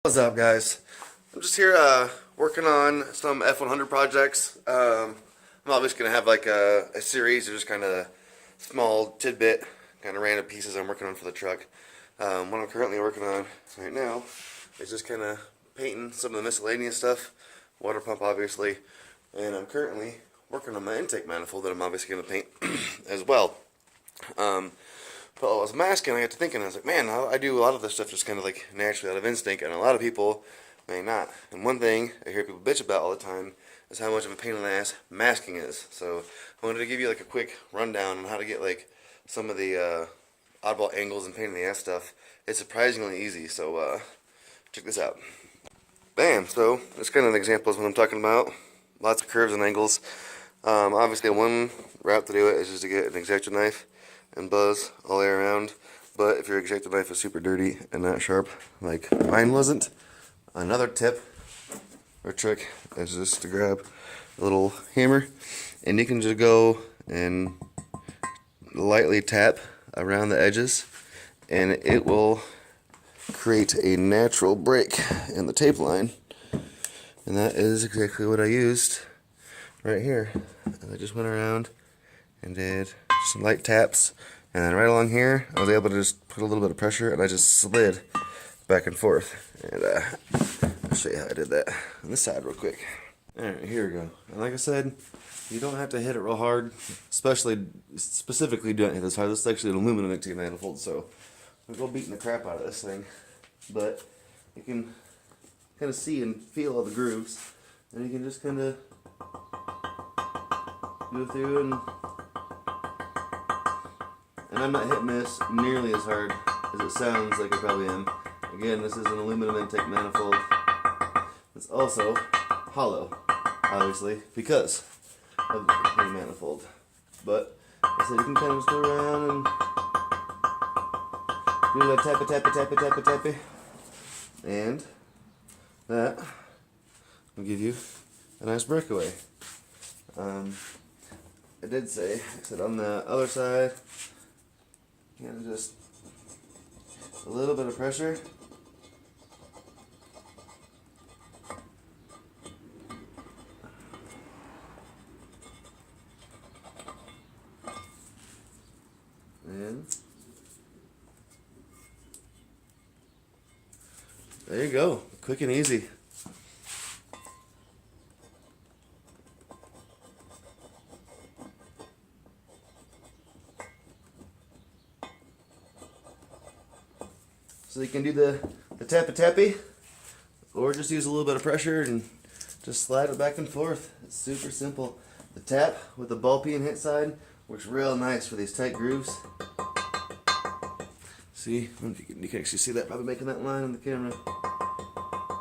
What's up, guys? I'm just here working on some F100 projects. I'm obviously going to have like a series of just kind of small tidbit, kind of random pieces I'm working on for the truck. What I'm currently working on right now is just kind of painting some of the miscellaneous stuff, water pump obviously, and I'm currently working on my intake manifold that I'm obviously going to paint as well. But while I was masking, I got to thinking, I was like, man, I do a lot of this stuff just kind of like naturally out of instinct, and a lot of people may not. And one thing I hear people bitch about all the time is how much of a pain in the ass masking is. So I wanted to give you like a quick rundown on how to get like some of the oddball angles and pain in the ass stuff. It's surprisingly easy, so check this out. Bam! So this kind of an example is what I'm talking about. Lots of curves and angles. Obviously one route to do it is just to get an X-Acto knife and buzz all the way around, but if your X-Acto knife is super dirty and not sharp like mine wasn't, another tip or trick is just to grab a little hammer and you can just go and lightly tap around the edges and it will create a natural break in the tape line, and that is exactly what I used right here. I just went around and did some light taps, and then right along here I was able to just put a little bit of pressure and I just slid back and forth. And I'll show you how I did that on this side real quick. Alright, here we go. And like I said, you don't have to hit it real hard, specifically don't hit this hard. This is actually an aluminum intake manifold, so I'm going to go beating the crap out of this thing. But you can kind of see and feel all the grooves, and you can just kind of go through and I'm not hitting this nearly as hard as it sounds like I probably am. Again, this is an aluminum intake manifold. It's also hollow, obviously, because of the manifold. But, so you can kind of just go around and do a little tappy. And that will give you a nice breakaway. I did say, I said on the other side, and just a little bit of pressure. And there you go, quick and easy. So you can do the tappy, or just use a little bit of pressure and just slide it back and forth. It's super simple. The tap with the ball peen hit side works real nice for these tight grooves. See, you can actually see that, probably making that line on the camera.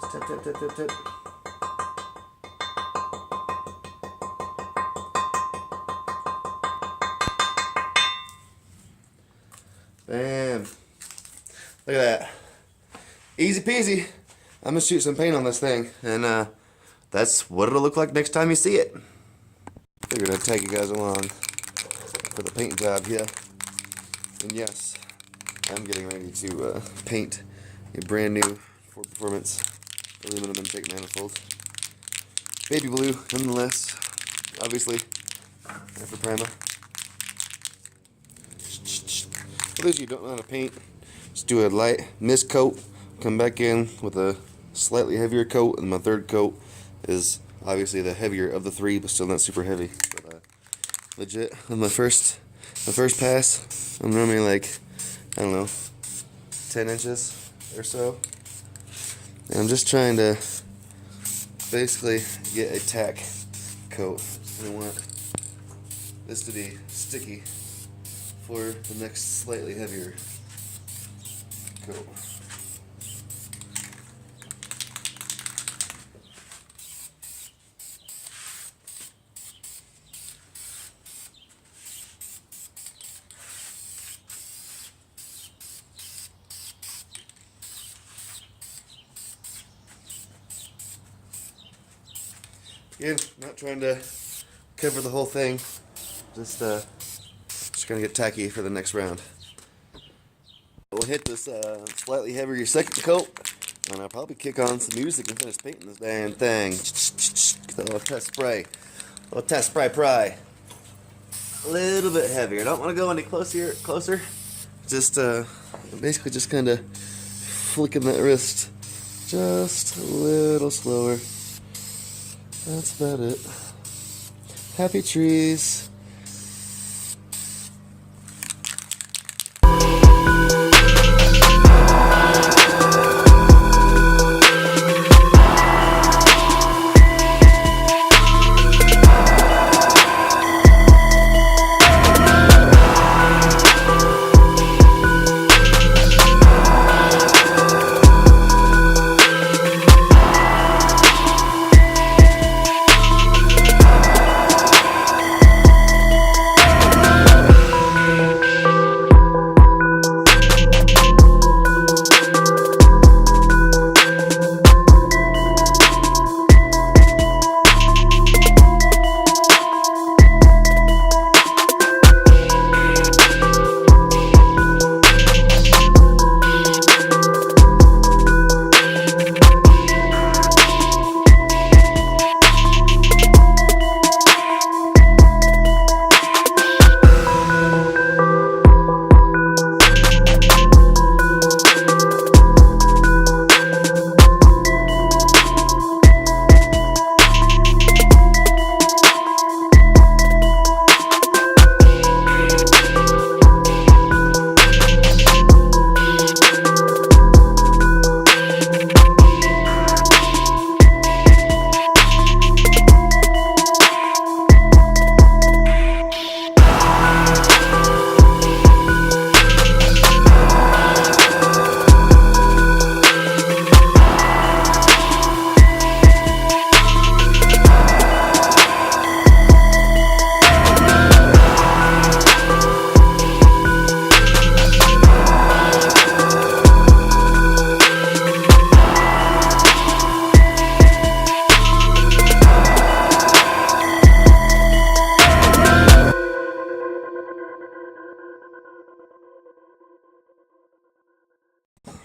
Just tap. Bam. Look at that. Easy peasy. I'm going to shoot some paint on this thing, and that's what it'll look like next time you see it. Figured I'd take you guys along for the paint job here. And yes, I'm getting ready to paint a brand new Ford Performance aluminum intake manifold. Baby blue, nonetheless. Obviously, after primer. For those of you who don't know how to paint, just do a light mist coat, come back in with a slightly heavier coat, and my third coat is obviously the heavier of the three, but still not super heavy. But, legit, on my first pass, I'm normally like, I don't know, 10 inches or so. And I'm just trying to basically get a tack coat. And I want this to be sticky for the next slightly heavier coat. Again, not trying to cover the whole thing, just gonna get tacky for the next round. We'll hit this slightly heavier second coat, And I'll probably kick on some music and finish painting this damn thing. Get a little test spray. A little test spray pry. A little bit heavier. Don't want to go any closer. Just basically just kind of flicking that wrist just a little slower. That's about it. Happy trees.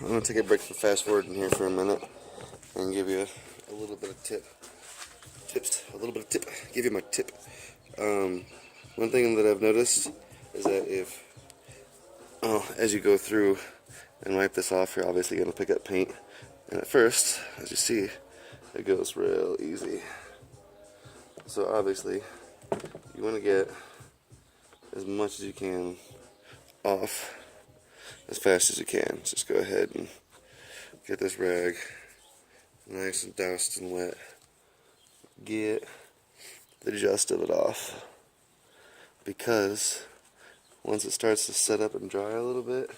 I'm going to take a break from fast forwarding here for a minute and give you a little bit of give you my tip. One thing that I've noticed is that as you go through and wipe this off, you're obviously going to pick up paint. And at first, as you see, it goes real easy. So obviously, you want to get as much as you can off as fast as you can. Just go ahead and get this rag nice and doused and wet. Get the gist of it off, because once it starts to set up and dry a little bit,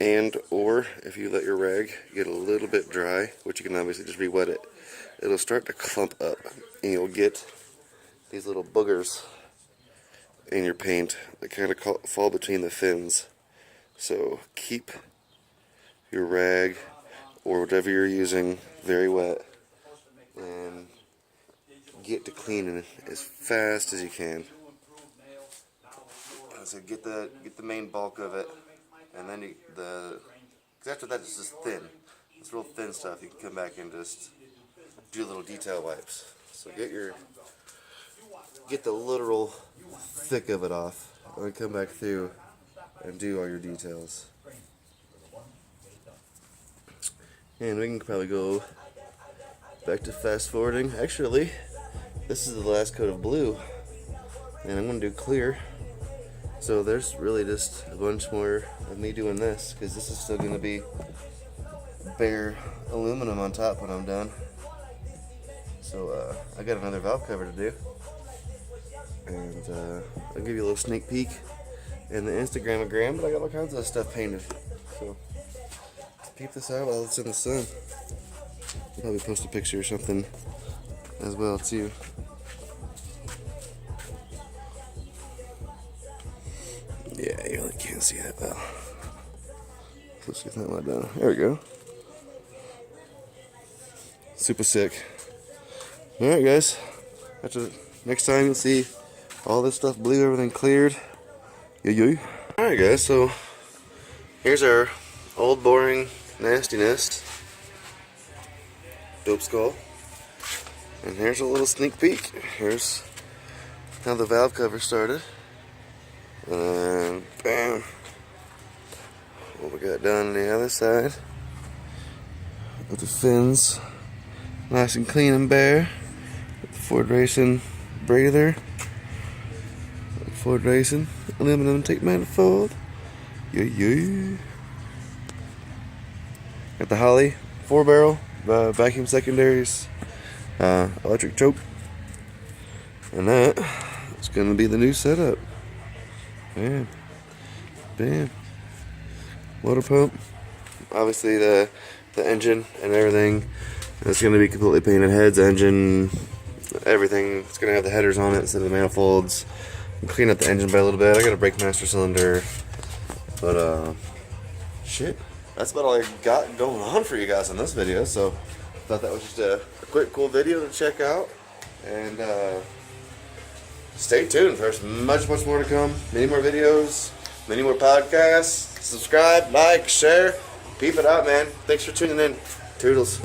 and or if you let your rag get a little bit dry, which you can obviously just re-wet it, it'll start to clump up and you'll get these little boogers in your paint that kind of fall between the fins. So keep your rag or whatever you're using very wet and get to cleaning as fast as you can. So get the main bulk of it, and then cause after that it's just thin. It's real thin stuff. You can come back and just do little detail wipes. So get the literal thick of it off, and then come back through and do all your details. And we can probably go back to fast forwarding. Actually, this is the last coat of blue, and I'm going to do clear. So there's really just a bunch more of me doing this, because this is still going to be bare aluminum on top when I'm done. So I got another valve cover to do, and I'll give you a little sneak peek in the Instagram, but I got all kinds of stuff painted. So peep this out while it's in the sun. I'll probably post a picture or something as well too. Yeah, you really can't see that well. Let's get that one done. There we go. Super sick. Alright guys, next time you'll see all this stuff blue, everything cleared. Alright guys, so here's our old boring nasty nest. dope skull. And here's a little sneak peek. Here's how the valve cover started. And bam. What we got done on the other side. With the fins nice and clean and bare. With the Ford Racing breather. Ford Racing aluminum tape manifold. Yeah. Got the Holly 4-barrel vacuum secondaries, electric choke, and that is going to be the new setup. Bam, bam. Motor pump. Obviously the engine and everything. It's going to be completely painted. Heads, engine, everything. It's going to have the headers on it instead of the manifolds. Clean up the engine bay a little bit. I got a brake master cylinder, but shit, that's about all I got going on for you guys in this video. So thought that was just a quick cool video to check out, and stay tuned. There's much more to come. Many more videos, many more podcasts. Subscribe, like, share, peep it out, man. Thanks for tuning in. Toodles.